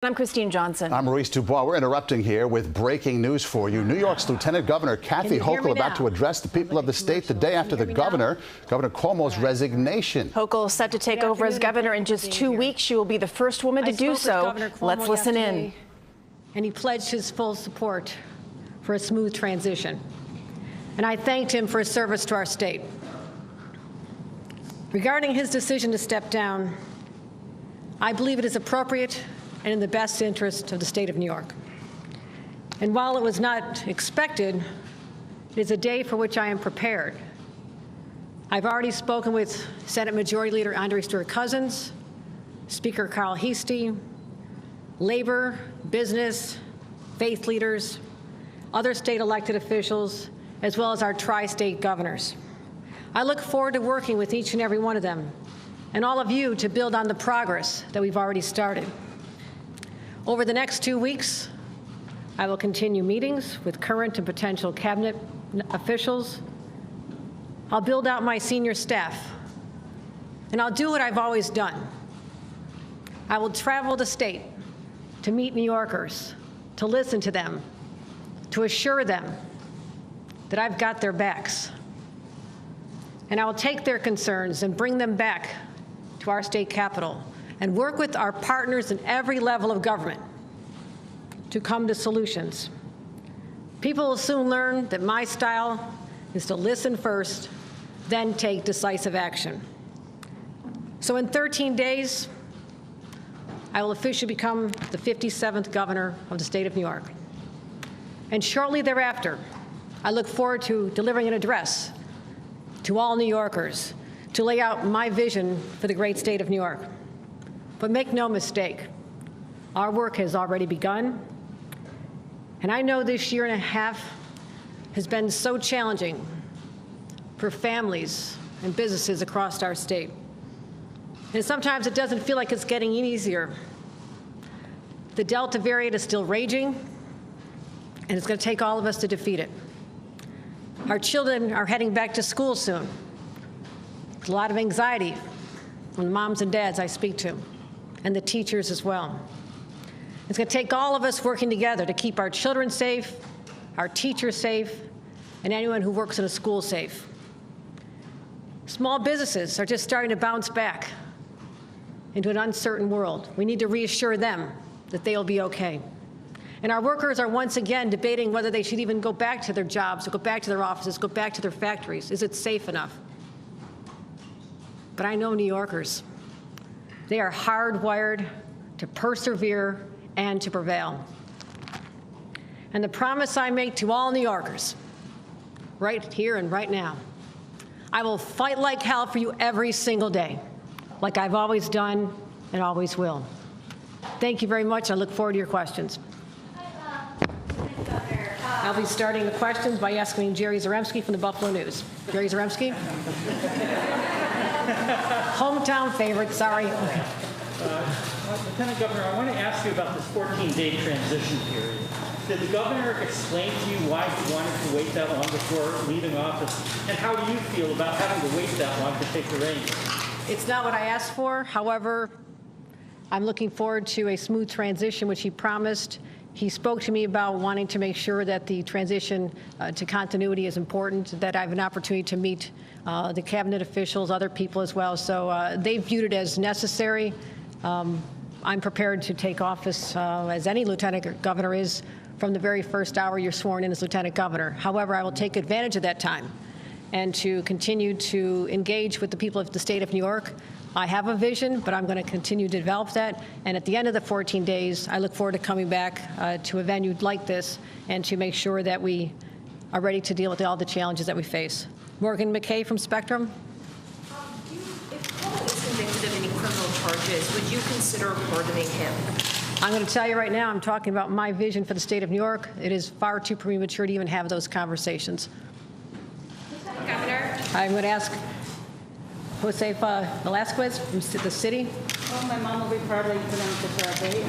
I'm Christine Johnson. I'm Maurice Dubois. We're interrupting here with breaking news for you. New York's Lieutenant Governor Kathy Hochul about to address the people of the state the day after Governor Cuomo's resignation. Hochul set to take over as governor in just 2 weeks. She will be the first woman to do so. Let's listen in. And he pledged his full support for a smooth transition. And I thanked him for his service to our state. Regarding his decision to step down, I believe it is appropriate and in the best interest of the state of New York. And while it was not expected, it is a day for which I am prepared. I've already spoken with Senate Majority Leader Andre Stewart-Cousins, Speaker Carl Heastie, labor, business, faith leaders, other state elected officials, as well as our tri-state governors. I look forward to working with each and every one of them and all of you to build on the progress that we've already started. Over the next 2 weeks, I will continue meetings with current and potential cabinet officials. I'll build out my senior staff, and I'll do what I've always done. I will travel the state to meet New Yorkers, to listen to them, to assure them that I've got their backs. And I will take their concerns and bring them back to our state capitol and work with our partners in every level of government to come to solutions. People will soon learn that my style is to listen first, then take decisive action. So in 13 days, I will officially become the 57th governor of the state of New York. And shortly thereafter, I look forward to delivering an address to all New Yorkers to lay out my vision for the great state of New York. But make no mistake, our work has already begun. And I know this year and a half has been so challenging for families and businesses across our state. And sometimes it doesn't feel like it's getting any easier. The Delta variant is still raging, and it's going to take all of us to defeat it. Our children are heading back to school soon. There's a lot of anxiety from the moms and dads I speak to, and the teachers as well. It's going to take all of us working together to keep our children safe, our teachers safe, and anyone who works in a school safe. Small businesses are just starting to bounce back into an uncertain world. We need to reassure them that they'll be okay. And our workers are once again debating whether they should even go back to their jobs, or go back to their offices, go back to their factories. Is it safe enough? But I know New Yorkers. They are hardwired to persevere and to prevail. And the promise I make to all New Yorkers, right here and right now, I will fight like hell for you every single day, like I've always done and always will. Thank you very much. I look forward to your questions. I'll be starting the questions by asking Jerry Zaremski from the Buffalo News. Jerry Zaremski? Hometown favorite, sorry. Lieutenant Governor, I want to ask you about this 14-day transition period. Did the governor explain to you why he wanted to wait that long before leaving office? And how do you feel about having to wait that long to take the reins? It's not what I asked for. However, I'm looking forward to a smooth transition, which he promised. He spoke to me about wanting to make sure that the transition to continuity is important, that I have an opportunity to meet the cabinet officials, other people as well. So they viewed it as necessary. I'm prepared to take office, as any lieutenant governor is, from the very first hour you're sworn in as lieutenant governor. However, I will take advantage of that time and to continue to engage with the people of the state of New York. I have a vision, but I'm going to continue to develop that. And at the end of the 14 days, I look forward to coming back to a venue like this and to make sure that we are ready to deal with all the challenges that we face. Morgan McKay from Spectrum. If Cuomo is convicted of any criminal charges, would you consider pardoning him? I'm going to tell you right now, I'm talking about my vision for the state of New York. It is far too premature to even have those conversations. Governor? I'm going to ask Josefa Velasquez from the city. Well, my mom will be proud that you pronounced it correctly.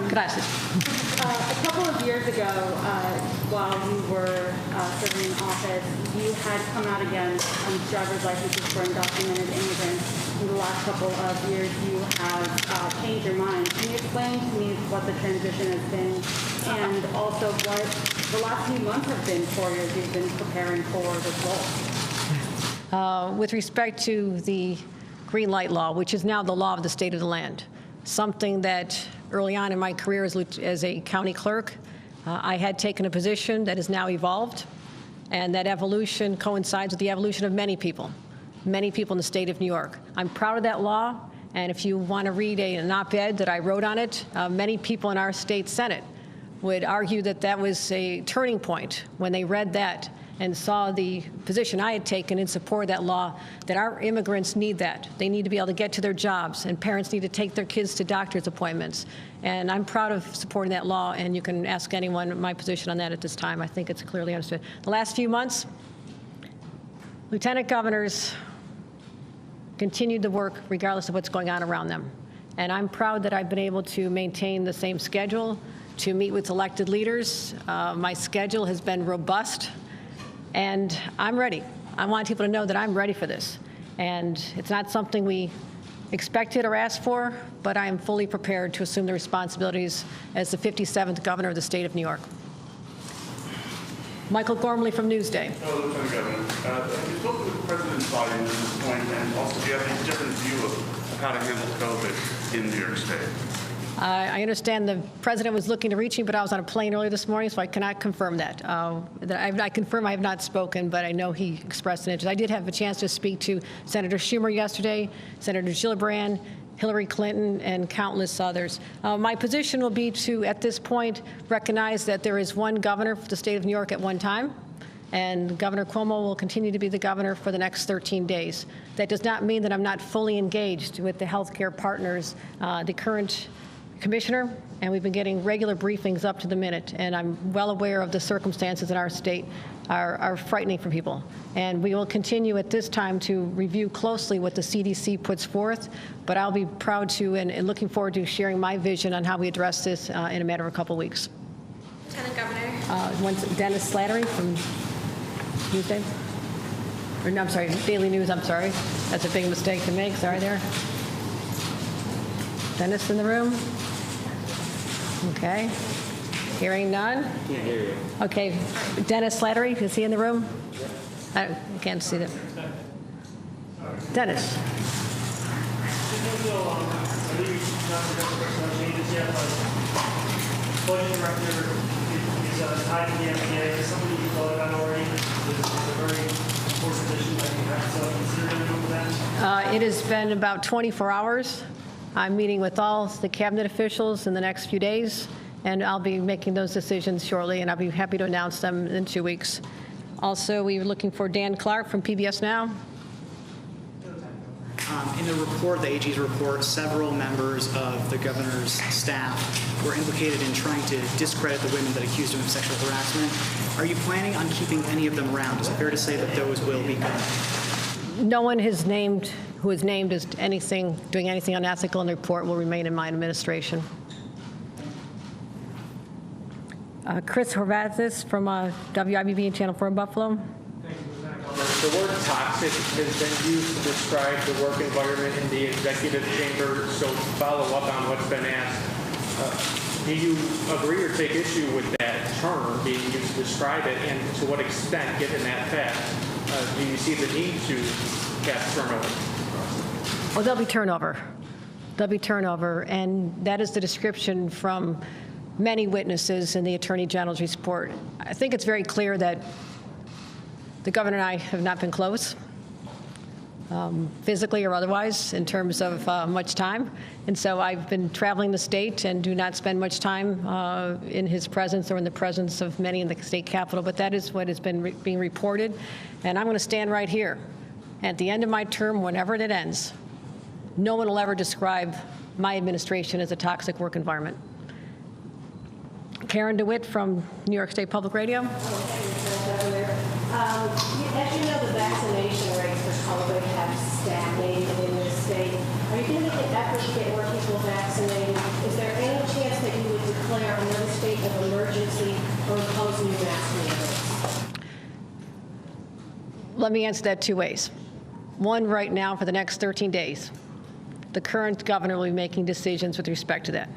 Gracias. A couple of years ago, while you were serving in office, you had come out against driver's licenses for undocumented immigrants. in the last couple of years you have changed your mind. Can you explain to me what the transition has been and also what the last few months have been for you as you've been preparing for this role? With respect to the green light law, which is now the law of the state of the land, something that early on in my career as a county clerk, I had taken a position that has now evolved, and that evolution coincides with the evolution of many people in the state of New York. I'm proud of that law, and if you want to read an op-ed that I wrote on it, many people in our state Senate would argue that that was a turning point when they read that and saw the position I had taken in support of that law, that our immigrants need that. They need to be able to get to their jobs, and parents need to take their kids to doctor's appointments. And I'm proud of supporting that law, and you can ask anyone my position on that at this time. I think it's clearly understood. The last few months, lieutenant governors continued to work regardless of what's going on around them. And I'm proud that I've been able to maintain the same schedule, to meet with elected leaders. My schedule has been robust. And I'm ready. I want people to know that I'm ready for this. And it's not something we expected or asked for, but I am fully prepared to assume the responsibilities as the 57th governor of the state of New York. Michael Gormley from Newsday. Hello, Lieutenant Governor. Have you spoken with President Biden at this point, and also do you have any different view of how to handle COVID in New York State? I understand the president was looking to reach me, but I was on a plane earlier this morning, so I cannot confirm that. I confirm I have not spoken, but I know he expressed an interest. I did have a chance to speak to Senator Schumer yesterday, Senator Gillibrand, Hillary Clinton, and countless others. My position will be to, at this point, recognize that there is one governor for the state of New York at one time, and Governor Cuomo will continue to be the governor for the next 13 days. That does not mean that I'm not fully engaged with the healthcare partners, the current commissioner, and we've been getting regular briefings up to the minute, and I'm well aware of the circumstances in our state are frightening for people. And we will continue at this time to review closely what the CDC puts forth, but I'll be proud to and looking forward to sharing my vision on how we address this in a matter of a couple weeks. Lieutenant Governor. One's Dennis Slattery from Newsday. Or, no, I'm sorry, Daily News, I'm sorry. That's a big mistake to make, sorry there. Dennis in the room? Okay. Hearing none? Can't hear you. Okay. Dennis Slattery, is he in the room? I can't see them. Dennis. Budget director is tied to the FDA. Is somebody you thought about already? Is a very important position that you have to consider doing that? It has been about 24 hours. I'm meeting with all the cabinet officials in the next few days, and I'll be making those decisions shortly, and I'll be happy to announce them in 2 weeks. Also, we were looking for Dan Clark from PBS Now. In the report, the AG's report, several members of the governor's staff were implicated in trying to discredit the women that accused him of sexual harassment. Are you planning on keeping any of them around? Is it fair to say that those will be gone? No one who is named as doing anything unethical in the report will remain in my administration. Chris Horvathis from WIBB and Channel 4 in Buffalo. The word toxic has been used to describe the work environment in the executive chamber. So to follow up on what's been asked, do you agree or take issue with that term being used to describe it, and to what extent, given that fact, do you see the need to cast turnover? Well, there'll be turnover. There'll be turnover, and that is the description from many witnesses in the Attorney General's report. I think it's very clear that the governor and I have not been close, physically or otherwise, in terms of much time. And so I've been traveling the state and do not spend much time in his presence or in the presence of many in the state capitol. But that is what has been being reported. And I'm going to stand right here. At the end of my term, whenever it ends, no one will ever describe my administration as a toxic work environment. Karen DeWitt from New York State Public Radio. As you know, the vaccination rates for COVID have stagnated in this state. Are you going to make an effort to get more people vaccinated? Is there any chance that you would declare another state of emergency or impose new mask mandates? Let me answer that two ways. One right now for the next 13 days. The current governor will be making decisions with respect to that.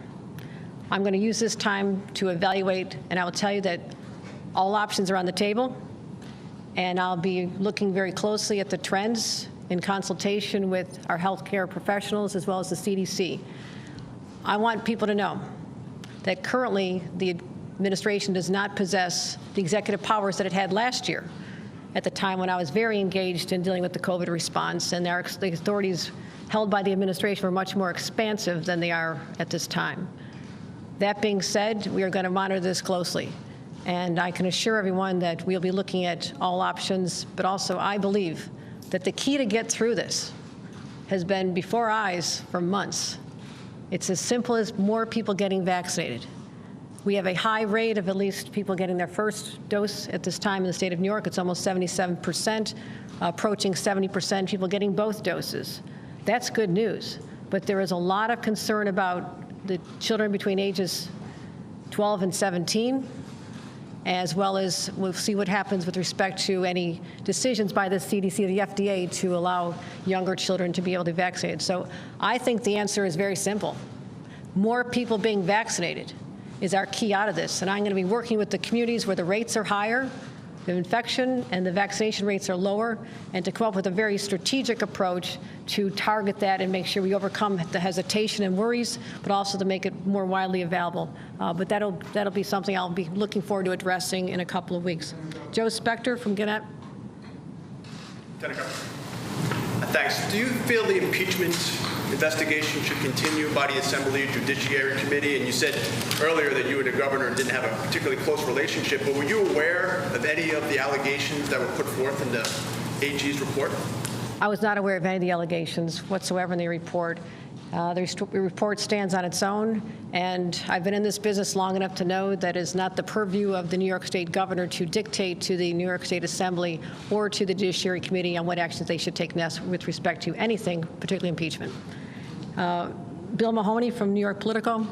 I'm going to use this time to evaluate, and I will tell you that all options are on the table, and I'll be looking very closely at the trends in consultation with our healthcare professionals as well as the CDC. I want people to know that currently the administration does not possess the executive powers that it had last year at the time when I was very engaged in dealing with the COVID response, and the authorities held by the administration were much more expansive than they are at this time. That being said, we are going to monitor this closely. And I can assure everyone that we'll be looking at all options, but also I believe that the key to get through this has been before our eyes for months. It's as simple as more people getting vaccinated. We have a high rate of at least people getting their first dose at this time in the state of New York. It's almost 77%, approaching 70% people getting both doses. That's good news. But there is a lot of concern about the children between ages 12 and 17, as well as we'll see what happens with respect to any decisions by the CDC or the FDA to allow younger children to be able to be vaccinated. So I think the answer is very simple. More people being vaccinated is our key out of this. And I'm going to be working with the communities where the rates are higher, the infection and the vaccination rates are lower, and to come up with a very strategic approach to target that and make sure we overcome the hesitation and worries, but also to make it more widely available. But that'll be something I'll be looking forward to addressing in a couple of weeks. Joe Spector from Gannett. Thanks. Do you feel the impeachment investigation should continue by the Assembly Judiciary Committee? And you said earlier that you and the governor didn't have a particularly close relationship, but were you aware of any of the allegations that were put forth in the AG's report? I was not aware of any of the allegations whatsoever in the report. The report stands on its own, and I've been in this business long enough to know that it's not the purview of the New York State governor to dictate to the New York State Assembly or to the Judiciary Committee on what actions they should take next with respect to anything, particularly impeachment. Bill Mahoney from New York Politico. Point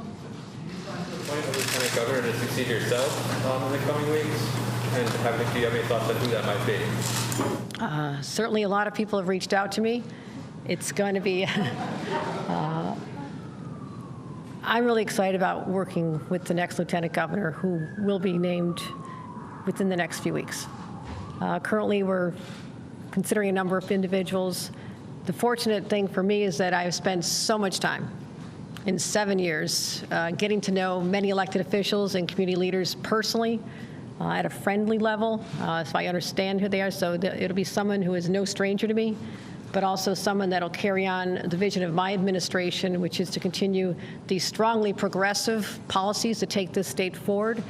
of Lieutenant Governor to succeed yourself in the coming weeks, and do you have any thoughts on who that might be? Certainly, a lot of people have reached out to me. It's going to be. I'm really excited about working with the next lieutenant governor, who will be named within the next few weeks. Currently, we're considering a number of individuals. The fortunate thing for me is that I've spent so much time in 7 years getting to know many elected officials and community leaders personally at a friendly level, so I understand who they are. So it'll be someone who is no stranger to me, but also someone that will carry on the vision of my administration, which is to continue these strongly progressive policies to take this state forward,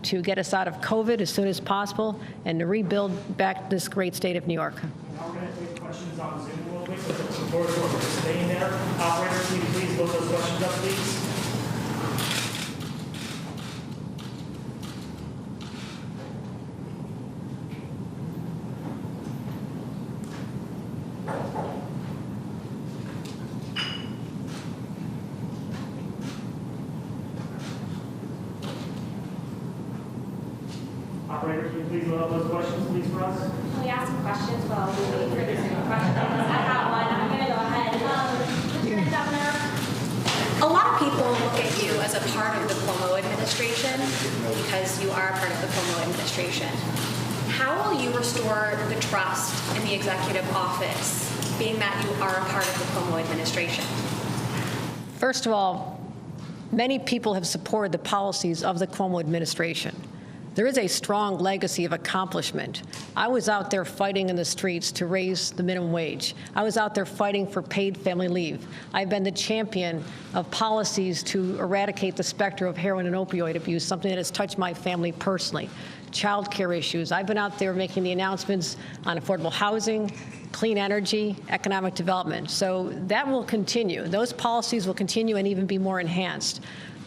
to get us out of COVID as soon as possible, and to rebuild back this great state of New York. Now we're going to take questions on Zoom a little bit, so the support for participating there. Operator, can you please load those questions up, please? Operator, can you please load up those questions, please, for us? Can we ask some questions while we wait for the Zoom questions? I got one. I'm going to go ahead. Lieutenant Governor, a lot of people look at you as a part of the Cuomo administration because you are a part of the Cuomo administration. How will you restore the trust in the executive office, being that you are a part of the Cuomo administration? First of all, many people have supported the policies of the Cuomo administration. There is a strong legacy of accomplishment. I was out there fighting in the streets to raise the minimum wage. I was out there fighting for paid family leave. I've been the champion of policies to eradicate the specter of heroin and opioid abuse, something that has touched my family personally. Child care issues. I've been out there making the announcements on affordable housing, clean energy, economic development. So that will continue. Those policies will continue and even be more enhanced.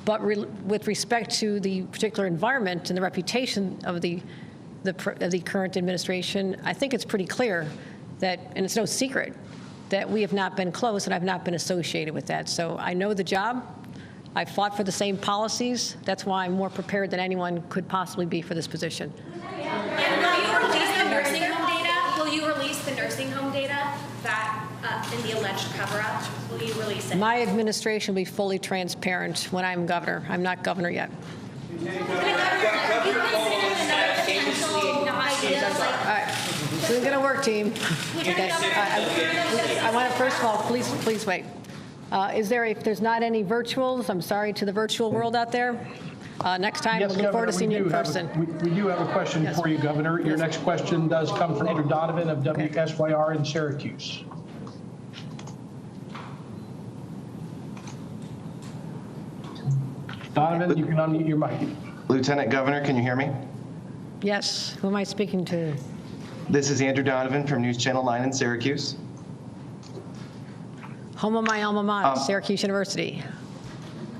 But with respect to the particular environment and the reputation of the current administration, I think it's pretty clear that, and it's no secret, that we have not been close and I've not been associated with that. So I know the job. I fought for the same policies. That's why I'm more prepared than anyone could possibly be for this position. And will you release the nursing home data? Will you release the nursing home data that in the alleged cover-up? Will you release it? My administration will be fully transparent when I'm governor. I'm not governor yet. Have you considered another potential idea, All like right, this isn't going to work, team. Okay. I want to, first of all, please wait. If there's not any virtuals, I'm sorry to the virtual world out there. Next time, Yes, we'll look forward to seeing you in Governor, person. we do have a question Yes. for you, Governor. Your next question does come from Andrew Donovan of WSYR in Syracuse. Donovan, you can unmute your mic. Lieutenant Governor, can you hear me? Yes. Who am I speaking to? This is Andrew Donovan from News Channel 9 in Syracuse. Home of my alma mater, Syracuse University.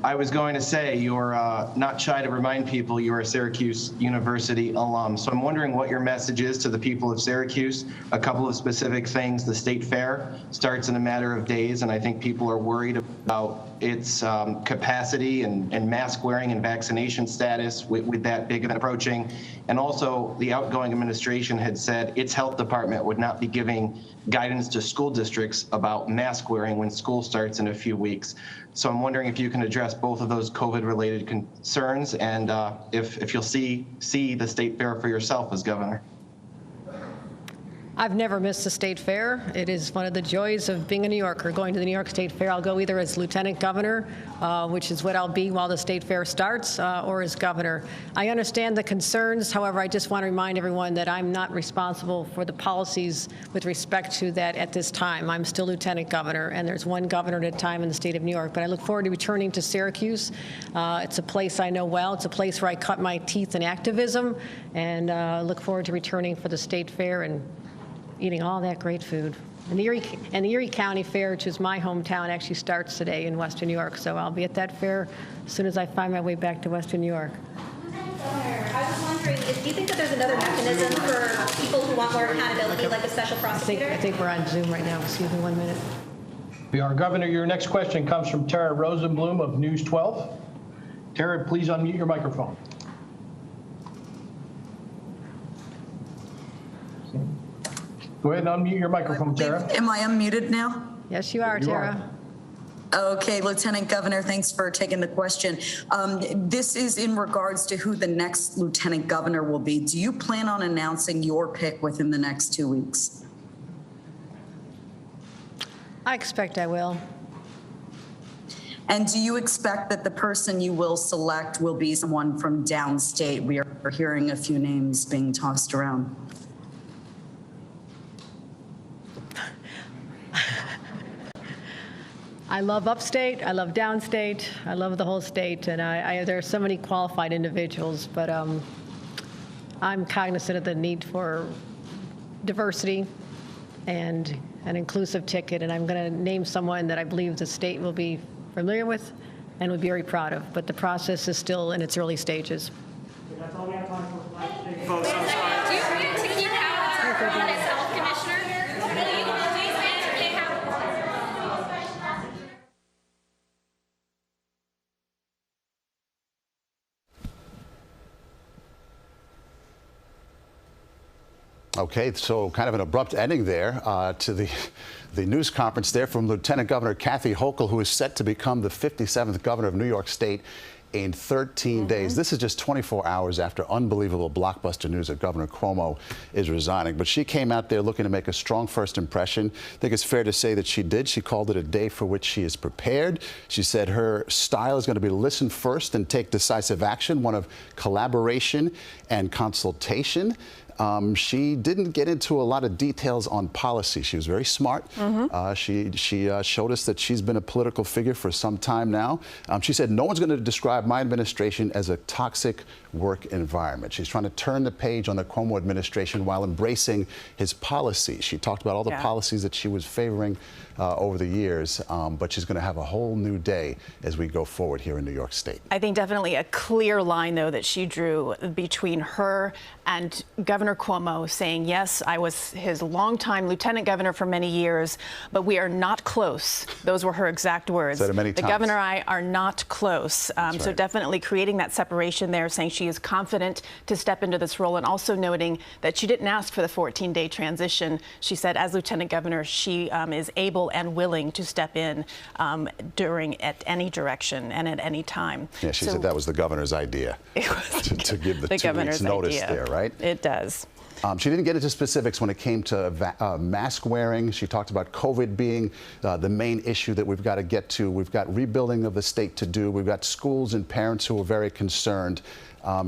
I was going to say, you're not shy to remind people you're a Syracuse University alum. So I'm wondering what your message is to the people of Syracuse. A couple of specific things. The state fair starts in a matter of days, and I think people are worried about its capacity and mask wearing and vaccination status with that big event approaching. And also, the outgoing administration had said its health department would not be giving guidance to school districts about mask wearing when school starts in a few weeks. So I'm wondering if you can address both of those COVID-related concerns and if you'll see the state fair for yourself as governor. I've never missed a state fair. It is one of the joys of being a New Yorker, going to the New York State Fair. I'll go either as lieutenant governor, which is what I'll be while the state fair starts, or as governor. I understand the concerns. However, I just want to remind everyone that I'm not responsible for the policies with respect to that at this time. I'm still lieutenant governor, and there's one governor at a time in the state of New York. But I look forward to returning to Syracuse. It's a place I know well. It's a place where I cut my teeth in activism, and look forward to returning for the state fair and eating all that great food. And the Erie County Fair, which is my hometown, actually starts today in Western New York. So I'll be at that fair as soon as I find my way back to Western New York. I was wondering, do you think that there's another mechanism for people who want more accountability, like a special prosecutor? I think we're on Zoom right now. Excuse me 1 minute. We are, Governor. Your next question comes from Tara Rosenblum of News 12. Tara, please unmute your microphone. Go ahead and unmute your microphone, Tara. Am I unmuted now? Yes, you are, Tara. Okay, Lieutenant Governor, thanks for taking the question. This is in regards to who the next Lieutenant Governor will be. Do you plan on announcing your pick within the next 2 weeks? I expect I will. And do you expect that the person you will select will be someone from downstate? We are hearing a few names being tossed around. I love upstate, I love downstate, I love the whole state, and there are so many qualified individuals, but I'm cognizant of the need for diversity and an inclusive ticket, and I'm going to name someone that I believe the state will be familiar with and will be very proud of, but the process is still in its early stages. That's all we have time for. Folks, I'm sorry. Do you think you have as health commissioner? Will you please answer me how? Okay, so kind of an abrupt ending there to the news conference there from Lieutenant Governor Kathy Hochul, who is set to become the 57th governor of New York State in 13 days. This is just 24 hours after unbelievable blockbuster news that Governor Cuomo is resigning. But she came out there looking to make a strong first impression. I think it's fair to say that she did. She called it a day for which she is prepared. She said her style is going to be to listen first and take decisive action, one of collaboration and consultation. She didn't get into a lot of details on policy. She was very smart. She showed us that she's been a political figure for some time now. She said, no one's going to describe my administration as a toxic work environment. She's trying to turn the page on the Cuomo administration while embracing his policies. She talked about all the policies that she was favoring over the years, but she's going to have a whole new day as we go forward here in New York State. I think definitely a clear line, though, that she drew between her and Governor Governor Cuomo saying, yes, I was his longtime lieutenant governor for many years, but we are not close. Those were her exact words. Said it many the times. governor and I are not close. So right. definitely creating that separation there, saying she is confident to step into this role, and also noting that she didn't ask for the 14-day transition. She said as lieutenant governor, she is able and willing to step in at any direction and at any time. Yeah, she said that was the governor's idea to give the 2 weeks notice there, right? It does. She didn't get into specifics when it came to mask wearing. She talked about COVID being the main issue that we've got to get to. We've got rebuilding of the state to do. We've got schools and parents who are very concerned.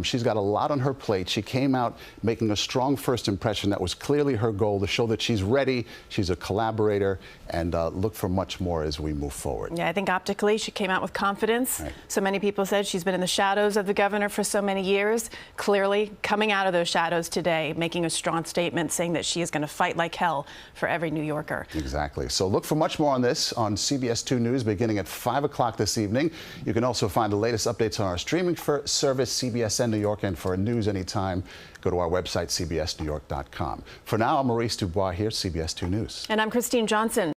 She's got a lot on her plate. She came out making a strong first impression. That was clearly her goal, to show that she's ready, she's a collaborator, and look for much more as we move forward. Yeah, I think optically she came out with confidence. Right. So many people said she's been in the shadows of the governor for so many years. Clearly coming out of those shadows today, making a strong statement saying that she is going to fight like hell for every New Yorker. Exactly. So look for much more on this on CBS 2 News beginning at 5 o'clock this evening. You can also find the latest updates on our streaming service, CBSN New York, and for news anytime, go to our website, cbsnewyork.com. For now, I'm Maurice Dubois here, CBS 2 News. And I'm Christine Johnson.